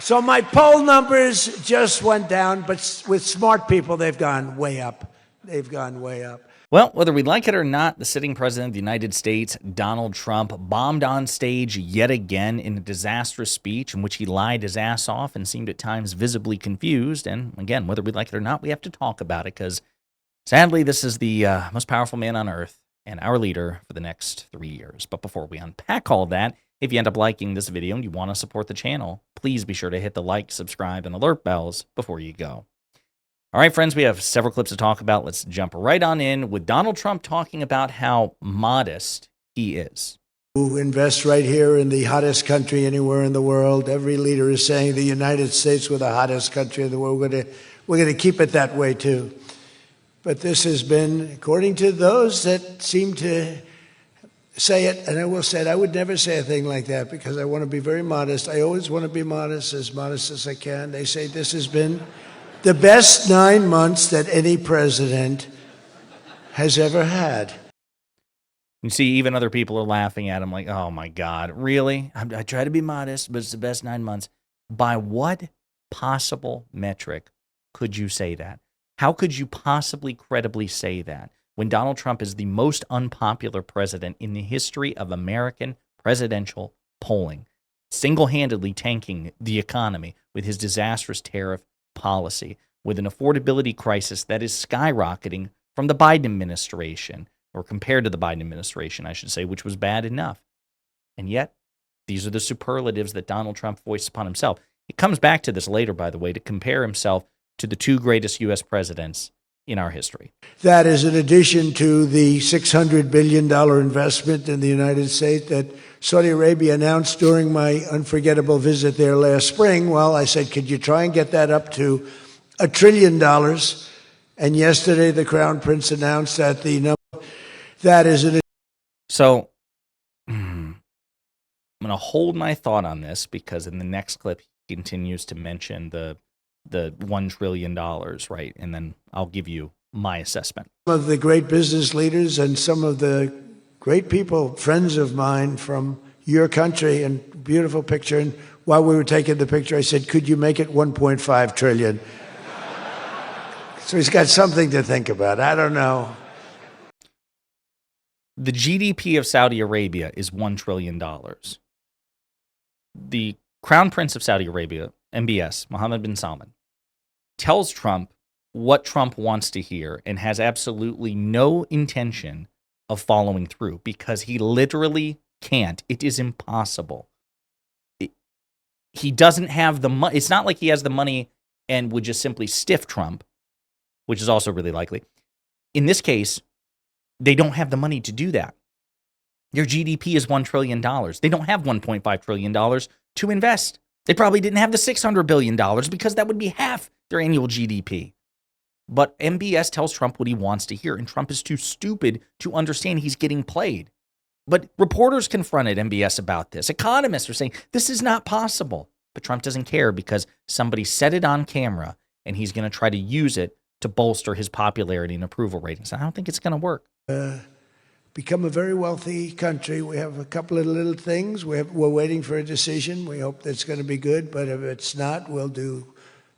So my poll numbers just went down, but with smart people, they've gone way up. They've gone way up. Well, whether we like it or not, the sitting president of the United States, Donald Trump, bombed on stage yet again in a disastrous speech in which he lied his ass off and seemed at times visibly confused. And again, whether we like it or not, we have to talk about it because sadly, this is the most powerful man on earth and our leader for the next 3 years. But before we unpack all that, if you end up liking this video and you want to support the channel, please be sure to hit the like, subscribe, and alert bells before you go. All right, friends, we have several clips to talk about. Let's jump right on in with Donald Trump talking about how modest he is. Who invest right here in the hottest country anywhere in the world. Every leader is saying the United States we're the hottest country in the world. We're going to keep it that way too. But this has been, according to those that seem to say it, and I will say it, I would never say a thing like that because I want to be very modest. I always want to be modest as I can. They say this has been the best 9 months that any president has ever had. You see, even other people are laughing at him like, oh my God, really? I try to be modest, but it's the best 9 months. By what possible metric could you say that? How could you possibly credibly say that when Donald Trump is the most unpopular president in the history of American presidential polling, single-handedly tanking the economy with his disastrous tariff policy, with an affordability crisis that is skyrocketing from the Biden administration, or compared to the Biden administration, I should say, which was bad enough. And yet, these are the superlatives that Donald Trump voiced upon himself. He comes back to this later, by the way, to compare himself to the two greatest U.S. presidents in our history. That is in addition to the $600 billion investment in the United States that Saudi Arabia announced during my unforgettable visit there last spring. Well, I said, could you try and get that up to $1 trillion? And yesterday, the Crown Prince announced that the number that is in. So I'm going to hold my thought on this because in the next clip, he continues to mention the $1 trillion, right? And then I'll give you my assessment. Some of the great business leaders and some of the great people, friends of mine from your country, and beautiful picture. And while we were taking the picture, I said, could you make it 1.5 trillion? So he's got something to think about. I don't know. The GDP of Saudi Arabia is $1 trillion. The Crown Prince of Saudi Arabia, MBS, Mohammed bin Salman, tells Trump what Trump wants to hear and has absolutely no intention of following through because he literally can't. It is impossible. He doesn't have the money. It's not like he has the money and would just simply stiff Trump, which is also really likely. In this case, they don't have the money to do that. Their GDP is $1 trillion. They don't have $1.5 trillion to invest. They probably didn't have the $600 billion because that would be half their annual GDP. But MBS tells Trump what he wants to hear, and Trump is too stupid to understand he's getting played. But reporters confronted MBS about this. Economists are saying this is not possible. But Trump doesn't care because somebody said it on camera, and he's going to try to use it to bolster his popularity and approval ratings. I don't think it's going to work. Become a very wealthy country. We have a couple of little things. We're waiting for a decision. We hope that's going to be good, but if it's not, we'll do.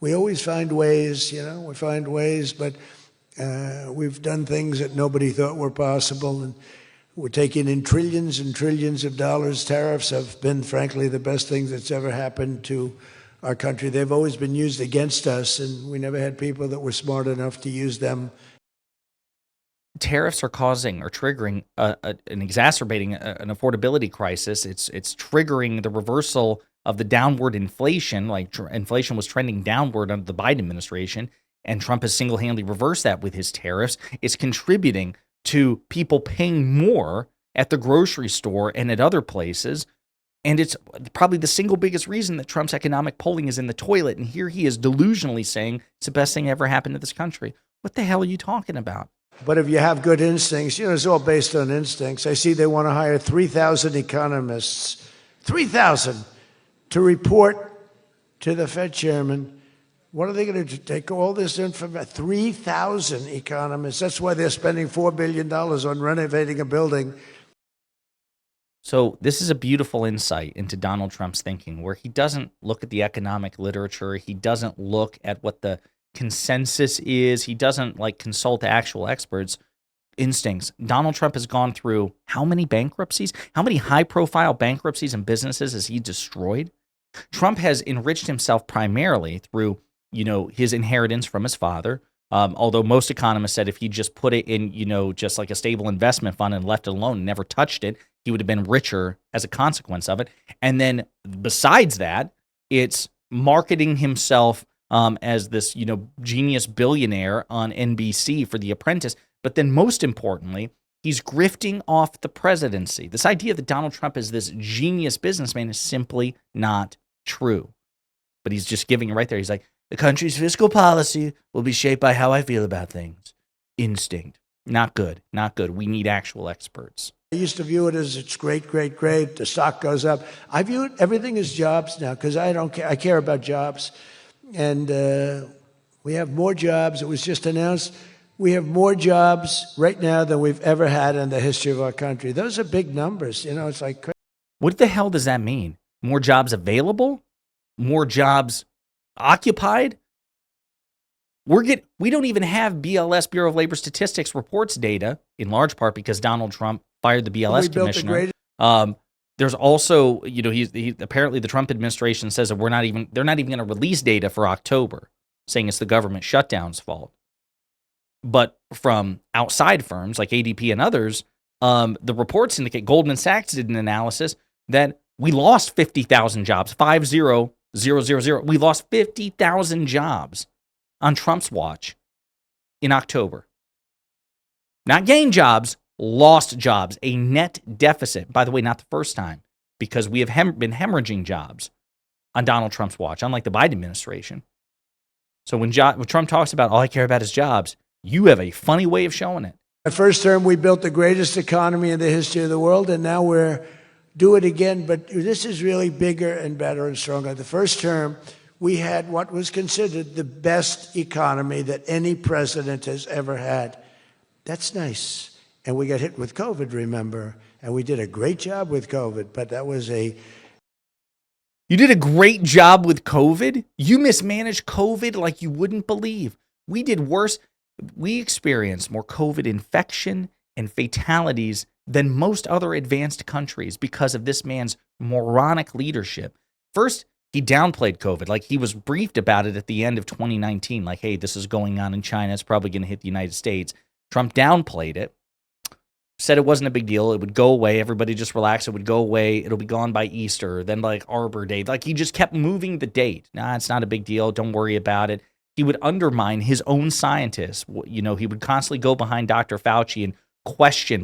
We always find ways, we find ways, but we've done things that nobody thought were possible, and we're taking in trillions and trillions of dollars. Tariffs have been, frankly, the best thing that's ever happened to our country. They've always been used against us, and we never had people that were smart enough to use them. Tariffs are causing or triggering and exacerbating an affordability crisis. It's triggering the reversal of the downward inflation. Like inflation was trending downward under the Biden administration, and Trump has single-handedly reversed that with his tariffs. It's contributing to people paying more at the grocery store and at other places. And it's probably the single biggest reason that Trump's economic polling is in the toilet. And here he is delusionally saying it's the best thing ever happened to this country. What the hell are you talking about? But if you have good instincts, it's all based on instincts. I see they want to hire 3,000 economists, 3,000, to report to the Fed chairman. What are they going to do? Take all this information? 3,000 economists. That's why they're spending $4 billion on renovating a building So this is a beautiful insight into Donald Trump's thinking, where he doesn't look at the economic literature. He doesn't look at what the consensus is. He doesn't like consult actual experts. Instincts. Donald Trump has gone through how many bankruptcies? How many high-profile bankruptcies and businesses has he destroyed? Trump has enriched himself primarily through, his inheritance from his father. Although most economists said if he just put it in, just like a stable investment fund and left it alone and never touched it, he would have been richer as a consequence of it. And then besides that, it's marketing himself as this, genius billionaire on NBC for The Apprentice. But then most importantly, he's grifting off the presidency. This idea that Donald Trump is this genius businessman is simply not true. But he's just giving it right there. He's like, the country's fiscal policy will be shaped by how I feel about things. Instinct. Not good. Not good. We need actual experts. I used to view it as it's great, great, great. The stock goes up. I view everything as jobs now because I don't care. I care about jobs. And we have more jobs. It was just announced. We have more jobs right now than we've ever had in the history of our country. Those are big numbers. It's like crazy. What the hell does that mean? More jobs available? More jobs occupied? We don't even have BLS, Bureau of Labor Statistics, reports data, in large part because Donald Trump fired the BLS commissioner. There's also, he apparently the Trump administration says that they're not even going to release data for October, saying it's the government shutdown's fault. But from outside firms like ADP and others, the reports indicate, Goldman Sachs did an analysis that we lost 50,000 jobs, 50,000. We lost 50,000 jobs on Trump's watch in October. Not gained jobs, lost jobs, a net deficit. By the way, not the first time, because we have been hemorrhaging jobs on Donald Trump's watch, unlike the Biden administration. So when Trump talks about all I care about is jobs, you have a funny way of showing it. The first term, we built the greatest economy in the history of the world, and now we're do it again. But this is really bigger and better and stronger. The first term, we had what was considered the best economy that any president has ever had. That's nice. And we got hit with COVID, remember? And we did a great job with COVID, but that was You did a great job with COVID? You mismanaged COVID like you wouldn't believe. We did worse. We experienced more COVID infection and fatalities than most other advanced countries because of this man's moronic leadership. First, he downplayed COVID, like he was briefed about it at the end of 2019, like, hey, this is going on in China. It's probably going to hit the United States. Trump downplayed it, said it wasn't a big deal. It would go away. Everybody just relax. It would go away. It'll be gone by Easter, then like Arbor Day. Like he just kept moving the date. Nah, it's not a big deal. Don't worry about it. He would undermine his own scientists. He would constantly go behind Dr. Fauci and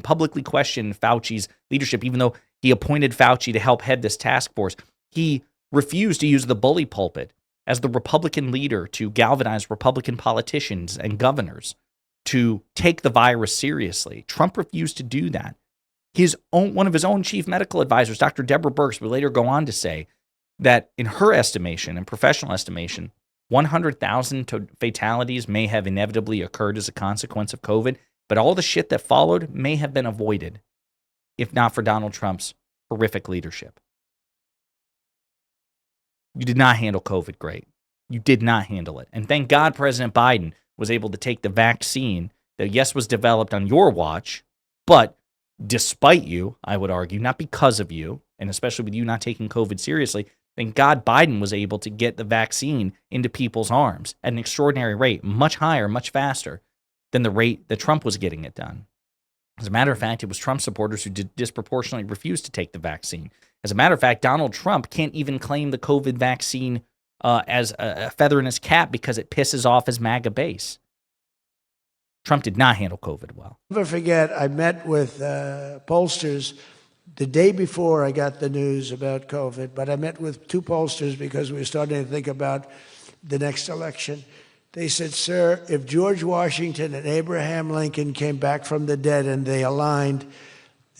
publicly question Fauci's leadership, even though he appointed Fauci to help head this task force. He refused to use the bully pulpit as the Republican leader to galvanize Republican politicians and governors to take the virus seriously. Trump refused to do that. One of his own chief medical advisors, Dr. Deborah Birx, would later go on to say that in her estimation and professional estimation, 100,000 fatalities may have inevitably occurred as a consequence of COVID, but all the shit that followed may have been avoided if not for Donald Trump's horrific leadership. You did not handle COVID great. You did not handle it. And thank God President Biden was able to take the vaccine that, yes, was developed on your watch, but despite you, I would argue, not because of you, and especially with you not taking COVID seriously, thank God Biden was able to get the vaccine into people's arms at an extraordinary rate, much higher, much faster than the rate that Trump was getting it done. As a matter of fact, it was Trump supporters who disproportionately refused to take the vaccine. As a matter of fact, Donald Trump can't even claim the COVID vaccine as a feather in his cap because it pisses off his MAGA base. Trump did not handle COVID well. Never forget, I met with pollsters the day before I got the news about COVID, but I met with two pollsters because we were starting to think about the next election. They said, sir, if George Washington and Abraham Lincoln came back from the dead and they aligned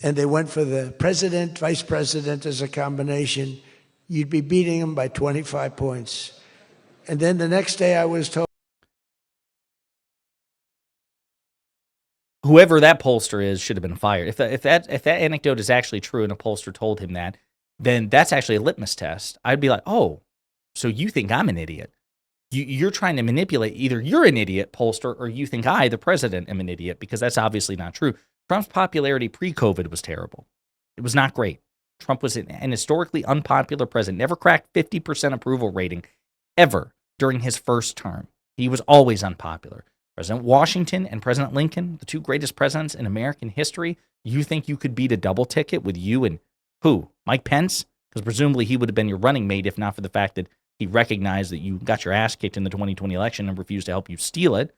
and they went for the president, vice president as a combination, you'd be beating them by 25 points. And then the next day I was told, whoever that pollster is should have been fired. If that anecdote is actually true and a pollster told him that, then that's actually a litmus test. I'd be like, oh, so you think I'm an idiot? You're trying to manipulate. Either you're an idiot, pollster, or you think I, the president, am an idiot, because that's obviously not true. Trump's popularity pre-COVID was terrible. It was not great. Trump was an historically unpopular president, never cracked 50% approval rating ever during his first term. He was always unpopular. President Washington and President Lincoln, the two greatest presidents in American history, you think you could beat a double ticket with you and who? Mike Pence? Because presumably he would have been your running mate if not for the fact that he recognized that you got your ass kicked in the 2020 election and refused to help you steal it.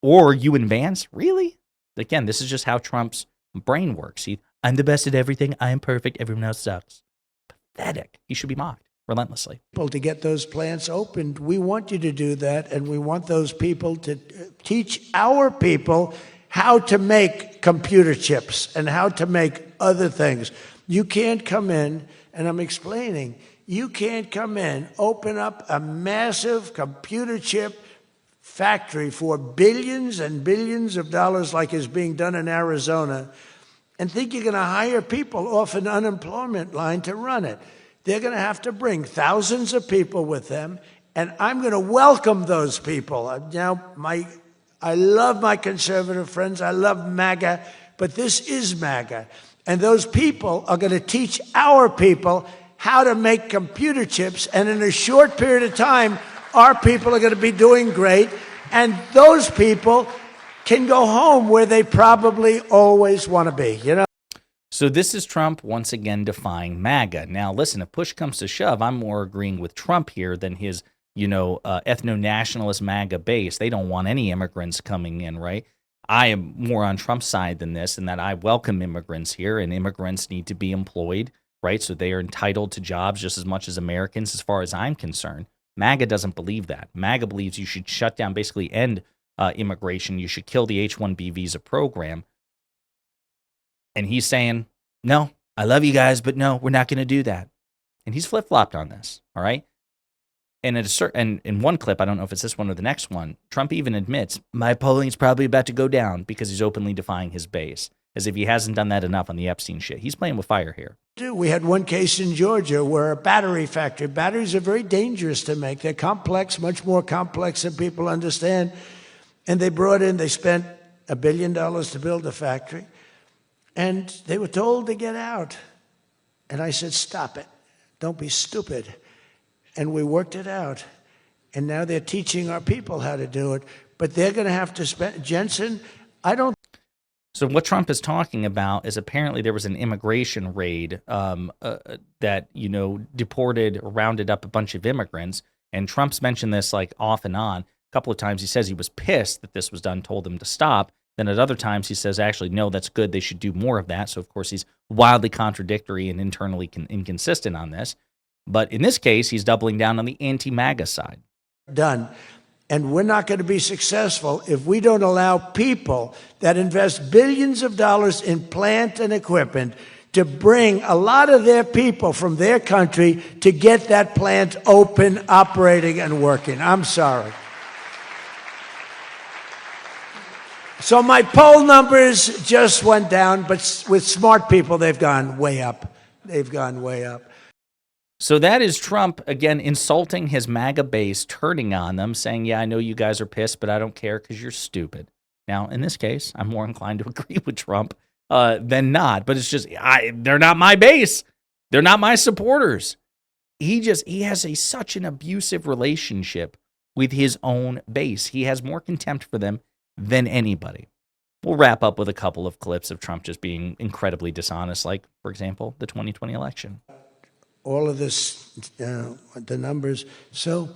Or you and Vance? Really? Again, this is just how Trump's brain works. I'm the best at everything. I am perfect. Everyone else sucks. Pathetic. He should be mocked relentlessly. People to get those plants opened. We want you to do that, and we want those people to teach our people how to make computer chips and how to make other things. You can't come in, and I'm explaining, you can't come in, open up a massive computer chip factory for billions and billions of dollars like is being done in Arizona and think you're going to hire people off an unemployment line to run it. They're going to have to bring thousands of people with them, and I'm going to welcome those people. Now, I love my conservative friends. I love MAGA, but this is MAGA. And those people are going to teach our people how to make computer chips, and in a short period of time, our people are going to be doing great, and those people can go home where they probably always want to be, you know? So this is Trump once again defying MAGA. Now, listen, if push comes to shove, I'm more agreeing with Trump here than his, ethno-nationalist MAGA base. They don't want any immigrants coming in, right? I am more on Trump's side than this, in that I welcome immigrants here, and immigrants need to be employed, right? So they are entitled to jobs just as much as Americans, as far as I'm concerned. MAGA doesn't believe that. MAGA believes you should shut down, basically end immigration. You should kill the H-1B visa program. And he's saying, no, I love you guys, but no, we're not going to do that. And he's flip-flopped on this, all right? And in one clip, I don't know if it's this one or the next one, Trump even admits, my polling's probably about to go down because he's openly defying his base, as if he hasn't done that enough on the Epstein shit. He's playing with fire here. We had one case in Georgia where a battery factory, batteries are very dangerous to make. They're complex, much more complex than people understand. And they spent $1 billion to build a factory. And they were told to get out. And I said, stop it. Don't be stupid. And we worked it out. And now they're teaching our people how to do it. But they're going to have to spend, Jensen, I don't. So what Trump is talking about is apparently there was an immigration raid that, deported or rounded up a bunch of immigrants. And Trump's mentioned this like off and on. A couple of times he says he was pissed that this was done, told them to stop. Then at other times he says, actually, no, that's good. They should do more of that. So, of course, he's wildly contradictory and internally inconsistent on this. But in this case, he's doubling down on the anti-MAGA side. Done. And we're not going to be successful if we don't allow people that invest billions of dollars in plant and equipment to bring a lot of their people from their country to get that plant open, operating, and working. I'm sorry. So my poll numbers just went down, but with smart people, they've gone way up. They've gone way up. So that is Trump, again, insulting his MAGA base, turning on them, saying, yeah, I know you guys are pissed, but I don't care because you're stupid. Now, in this case, I'm more inclined to agree with Trump than not, but it's just, they're not my base. They're not my supporters. He has such an abusive relationship with his own base. He has more contempt for them than anybody. We'll wrap up with a couple of clips of Trump just being incredibly dishonest, like, for example, the 2020 election. All of this, the numbers. So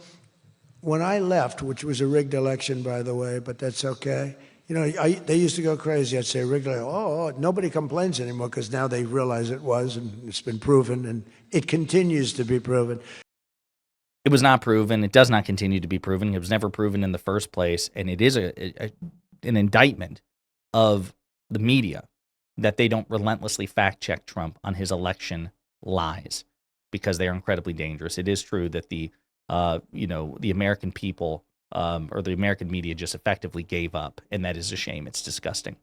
when I left, which was a rigged election, by the way, but that's okay. They used to go crazy. I'd say rigged, nobody complains anymore because now they realize it was, and it's been proven, and it continues to be proven. It was not proven. It does not continue to be proven. It was never proven in the first place. And it is an indictment of the media that they don't relentlessly fact-check Trump on his election lies because they are incredibly dangerous. It is true that the American people or the American media just effectively gave up, and that is a shame. It's disgusting.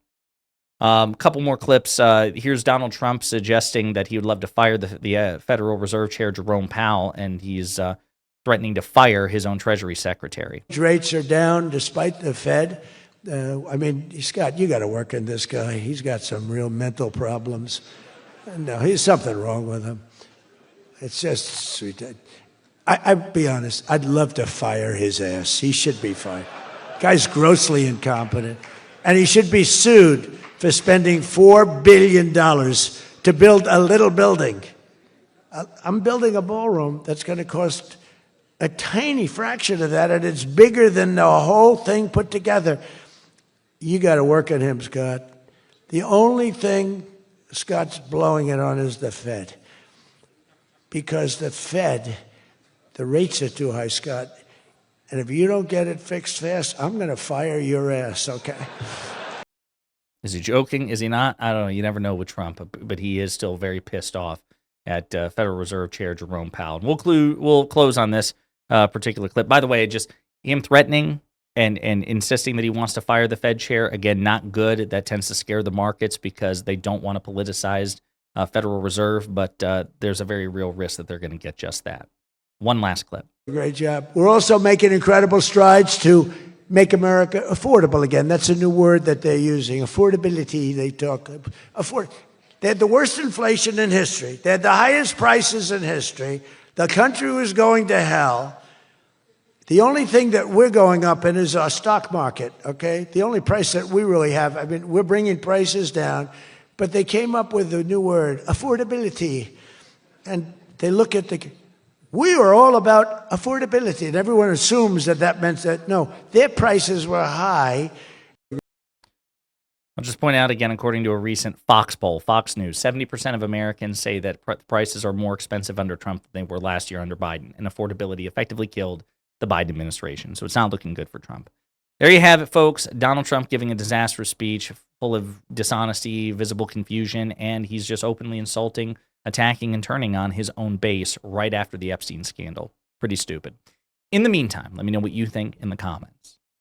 Couple more clips. Here's Donald Trump suggesting that he would love to fire the Federal Reserve Chair Jerome Powell, and he's threatening to fire his own Treasury Secretary. Rates are down despite the Fed. I mean, Scott, you got to work in this guy. He's got some real mental problems. No, he's something wrong with him. It's just sweet. I'd be honest. I'd love to fire his ass. He should be fired. Guy's grossly incompetent, and he should be sued for spending $4 billion to build a little building. I'm building a ballroom that's going to cost a tiny fraction of that, and it's bigger than the whole thing put together. You got to work on him, Scott. The only thing Scott's blowing it on is the Fed. Because the Fed, the rates are too high, Scott. And if you don't get it fixed fast, I'm going to fire your ass, okay? Is he joking? Is he not? I don't know. You never know with Trump, but he is still very pissed off at Federal Reserve Chair Jerome Powell. And we'll close on this particular clip. By the way, just him threatening and insisting that he wants to fire the Fed chair, again, not good. That tends to scare the markets because they don't want a politicized Federal Reserve, but there's a very real risk that they're going to get just that. One last clip. Great job. We're also making incredible strides to make America affordable again. That's a new word that they're using. Affordability, they talk. They had the worst inflation in history. They had the highest prices in history. The country was going to hell. The only thing that we're going up in is our stock market, okay? The only price that we really have, I mean, we're bringing prices down, but they came up with a new word, affordability. And they look at we were all about affordability, and everyone assumes that meant that, no, their prices were high. I'll just point out again, according to a recent Fox poll, Fox News, 70% of Americans say that prices are more expensive under Trump than they were last year under Biden, and affordability effectively killed the Biden administration. So it's not looking good for Trump. There you have it, folks. Donald Trump giving a disastrous speech full of dishonesty, visible confusion, and he's just openly insulting, attacking, and turning on his own base right after the Epstein scandal. Pretty stupid. In the meantime, let me know what you think in the comments.